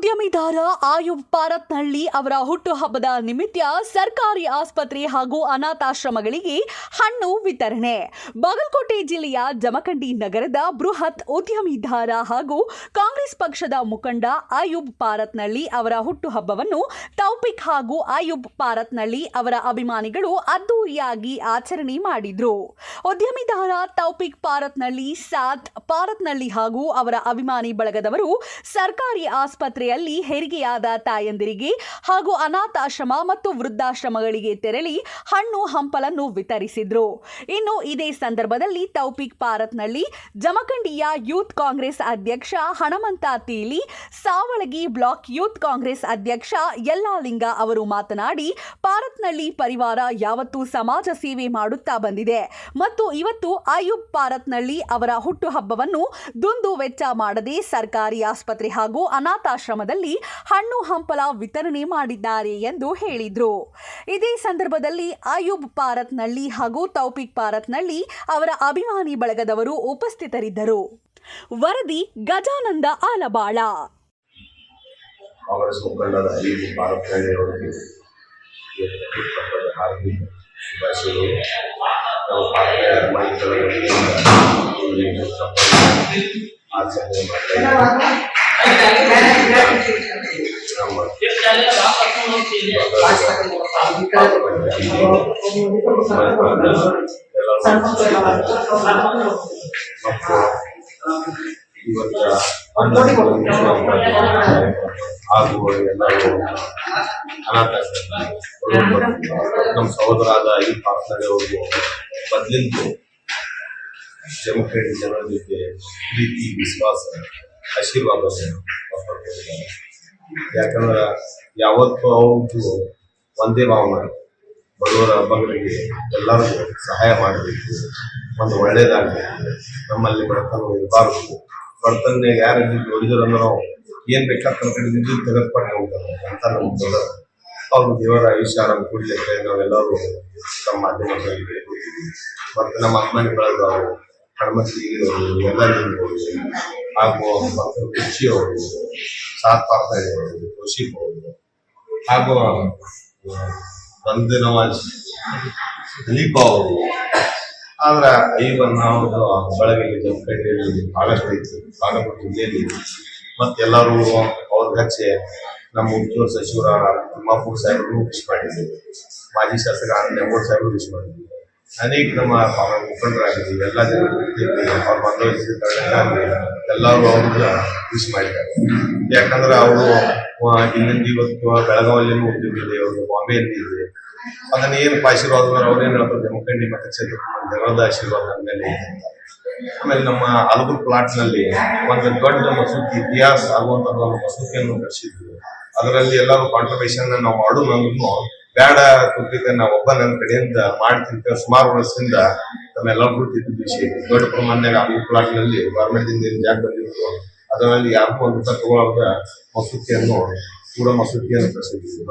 ಉದ್ಯಮಿದಾರ ಆಯುಬ್ ಪಾರತ್ನಹಳ್ಳಿ ಅವರ ಹುಟ್ಟುಹಬ್ಬದ ನಿಮಿತ್ತ ಸರ್ಕಾರಿ ಆಸ್ಪತ್ರೆ ಹಾಗೂ ಅನಾಥಾಶ್ರಮಗಳಿಗೆ ಹಣ್ಣು ವಿತರಣೆ. ಬಾಗಲಕೋಟೆ ಜಿಲ್ಲೆಯ ಜಮಖಂಡಿ ನಗರದ ಬೃಹತ್ ಉದ್ಯಮಿದಾರ ಹಾಗೂ ಕಾಂಗ್ರೆಸ್ ಪಕ್ಷದ ಮುಖಂಡ ಆಯುಬ್ ಪಾರತ್ನಹಳ್ಳಿ ಅವರ ಹುಟ್ಟುಹಬ್ಬವನ್ನು ತೌಫಿಕ್ ಹಾಗೂ ಆಯುಬ್ ಪಾರತ್ನಹಳ್ಳಿ ಅವರ ಅಭಿಮಾನಿಗಳು ಅದ್ದೂರಿಯಾಗಿ ಆಚರಣೆ ಮಾಡಿದ್ರು. ಉದ್ಯಮಿದಾರ ತೌಫಿಕ್ ಪಾರತ್ನಹಳ್ಳಿ, ಸಾತ್ ಪಾರತ್ನಹಳ್ಳಿ ಹಾಗೂ ಅವರ ಅಭಿಮಾನಿ ಬಳಗದವರು ಸರ್ಕಾರಿ ಆಸ್ಪತ್ರೆಯಲ್ಲಿ ಹೆರಿಗೆಯಾದ ತಾಯಂದಿರಿಗೆ ಹಾಗೂ ಅನಾಥಾಶ್ರಮ ಮತ್ತು ವೃದ್ಧಾಶ್ರಮಗಳಿಗೆ ತೆರಳಿ ಹಣ್ಣು ಹಂಪಲನ್ನು ವಿತರಿಸಿದ್ರು. ಇನ್ನು ಇದೇ ಸಂದರ್ಭದಲ್ಲಿ ತೌಫಿಕ್ ಪಾರತ್ನಹಳ್ಳಿ, ಜಮಖಂಡಿಯ ಯೂತ್ ಕಾಂಗ್ರೆಸ್ ಅಧ್ಯಕ್ಷ ಹಣಮಂತ ತೀಲಿ, ಸಾವಳಗಿ ಬ್ಲಾಕ್ ಯೂತ್ ಕಾಂಗ್ರೆಸ್ ಅಧ್ಯಕ್ಷ ಯಲ್ಲಾಲಿಂಗ ಅವರು ಮಾತನಾಡಿ, ಪಾರತ್ನಹಳ್ಳಿ ಪರಿವಾರ ಯಾವತ್ತೂ ಸಮಾಜ ಸೇವೆ ಮಾಡುತ್ತಾ ಬಂದಿದೆ ಮತ್ತು ಇವತ್ತು ಆಯುಬ್ ಪಾರತ್ನಹಳ್ಳಿ ಅವರ ಹುಟ್ಟುಹಬ್ಬವನ್ನು ದುಂದು ವೆಚ್ಚ ಮಾಡದೆ ಸರ್ಕಾರಿ ಆಸ್ಪತ್ರೆ ಹಾಗೂ ಅನಾಥಾಶ್ರಮದಲ್ಲಿ ಹಣ್ಣು ಹಂಪಲ ವಿತರಣೆ ಮಾಡಿದ್ದಾರೆ ಎಂದು ಹೇಳಿದರು. ಇದೇ ಸಂದರ್ಭದಲ್ಲಿ ಆಯುಬ್ ಪಾರತ್ನಹಳ್ಳಿ ಹಾಗೂ ತೌಫಿಕ್ ಪಾರತ್ನಹಳ್ಳಿ ಅವರ ಅಭಿಮಾನಿ ಬಳಗದವರು ಉಪಸ್ಥಿತರಿದ್ದರು. ವರದಿ ಗಜಾನಂದ ಆಲಬಾಳ. ಕಾಂಗ್ರೆಸ್ ಮುಖಂಡರಾದ ಆಯುಬ್ ಪಾರತ್ನಹಳ್ಳಿ ಅವರಿಗೆ ಹಾರ್ದಿಕ ಶುಭಾಶಯಗಳು. ನಾವು ಪಾರತ್ನಹಳ್ಳಿ ಅಭಿಮಾನಿಗಳ ಆಚರಣೆ ಮಾಡ್ತಾ ಹಾಗೂ ಎಲ್ಲರೂ ಅನಾಥಾಶ್ರಮ ನಮ್ಮ ಸಹೋದರಾದ ಆಯುಬ್ ಪಾರತ್ನಹಳ್ಳಿ ಅವರು ಮೊದಲಿಂದ ಜಮಖಂಡಿ ಜನರ ಜೊತೆ ಪ್ರೀತಿ, ವಿಶ್ವಾಸ, ಆಶೀರ್ವಾದ ಕೊಟ್ಟಿದ್ದಾರೆ. ಯಾಕಂದ್ರೆ ಯಾವತ್ತೂ ಅವ್ರದ್ದು ಒಂದೇ ಭಾವನೆ, ಬಡವರ ಬಗ್ಗರಿಗೆ ಎಲ್ಲರಿಗೂ ಸಹಾಯ ಮಾಡಬೇಕು, ಒಂದು ಒಳ್ಳೇದಾಗಬೇಕು, ನಮ್ಮಲ್ಲಿ ಬಡತನ ಇರಬಾರ್ದು. ಬಡತನ ಯಾರು ನೋಡಿದ್ರು ಅಂದ್ರೆ ನಾವು ಏನು ಬೇಕಾದ ಕಡೆ ತೆಗೆದುಕೊಂಡು ಹೋಗ್ತಾರೆ ಅಂತ ನಮ್ಗೆ ಅವ್ರು ದೇವರ ಆಯುಷ್ಯ ಆರಾಮ ಕೊಡ್ಲಿಕ್ಕೆ ನಾವೆಲ್ಲರೂ ನಮ್ಮ ಮಾಧ್ಯಮದಲ್ಲಿ ಮತ್ತು ನಮ್ಮ ಅಭಿಮಾನಿ ಬಳಗ ಹಣಮತಿ ಯಲ್ಲಾಲಿಂಗ ಹಾಗೂ ರುಚಿ ಅವರು, ಸಾತ್ ಪಾರತ್ನಹಳ್ಳಿ ಅವರು, ಕೌಶಿಕ್ ಅವರು ಹಾಗೂ ಬಂದು ನವಾಜ್ ದಿಲೀಪ್ ಅವರು. ಆದ್ರೆ ಐವನ್ನ ಅವ್ರದ್ದು ಬಳಗಲ್ಲಿ ಜಮಖಂಡಿಯಲ್ಲಿ ಭಾಳಷ್ಟು ಐತಿ, ಬಾಗಲಕೋಟೆ ಜಿಲ್ಲೆಯಲ್ಲಿ. ಮತ್ತು ಎಲ್ಲರೂ ಅವ್ರಿಗೆ ಹಚ್ಚಿ ನಮ್ಮ ಉದ್ಯೋಗ ಸಚಿವರ ತಿಮ್ಮಾಪುರ ಸಾಹೇಬರು ವಿಶ್ ಮಾಡಿದ್ದೀವಿ, ಮಾಜಿ ಶಾಸಕ ನೆಂಬೋಡ್ ಸಾಹೇಬರು ವಿಶ್ ಮಾಡಿದ್ದೀವಿ, ಅನೇಕ ನಮ್ಮ ಮುಖಂಡರಾಗಿದ್ದೀವಿ, ಎಲ್ಲ ಜನರು ಅವ್ರ ಬಂದೋಬಸ್ತಾಗಿ ಎಲ್ಲರೂ ಅವ್ರಿಗೆ ವಿಶ್ ಮಾಡಿದ್ದಾರೆ. ಯಾಕಂದ್ರೆ ಅವರು ಇಲ್ಲಿಂದ ಇವತ್ತು ಬೆಳಗಾವಿಯಲ್ಲೂ ಉದ್ಯೋಗ ಇದೆ, ಅವ್ರಿಗೆ ಬಾಂಬೆಯಲ್ಲಿ ಇದೆ. ಅದನ್ನ ಏನು ಆಶೀರ್ವಾದ ಅವ್ರೇನು ಹೇಳ್ತಾರೆ, ಜಮಖಂಡಿ ಮತ್ತು ಕ್ಷೇತ್ರ ಜನರದ ಆಶೀರ್ವಾದ ಅಂದಮೇಲೆ ಇದೆ. ಆಮೇಲೆ ನಮ್ಮ ಹಲಗೂರು ಪ್ಲಾಟ್ನಲ್ಲಿ ಒಂದು ದೊಡ್ಡ ಮಸೂತಿ, ಇತಿಹಾಸ ಆಗುವಂತಹ ಒಂದು ಮಸೂತಿಯನ್ನು ಕಟ್ಟಿಸಿದ್ವಿ. ಅದರಲ್ಲಿ ಎಲ್ಲರೂ ಕಾಂಟ್ರಿಬ್ಯೂಷನ್ ನಾವು ಮಾಡೋದು ನಮಗೂ ಬೇಡ ಕೂತಿದ್ದೆ, ನಾವು ಒಬ್ಬ ನನ್ನ ಕಡೆಯಿಂದ ಮಾಡ್ತಿದ್ದೆ. ಸುಮಾರು ವರ್ಷದಿಂದ ನಮ್ಮೆಲ್ಲರೂ ವಿಷಯ ದೊಡ್ಡ ಪ್ರಮಾಣದಾಗ ಹಲಗೂರು ಪ್ಲಾಟ್ನಲ್ಲಿ ಗೌರ್ಮೆಂಟ್ದಿಂದ ಏನು ಜಾಗ ಬಂದಿತ್ತು, ಅದರಲ್ಲಿ ಯಾರಿಗೂ ಒಂದು ತಗೊಳ್ಳೋದ ಮಸೂತಿಯನ್ನು ಕೂಡ ಮಸೂತಿಯನ್ನು ಕಟ್ಟಿಸಿದ್ವಿ.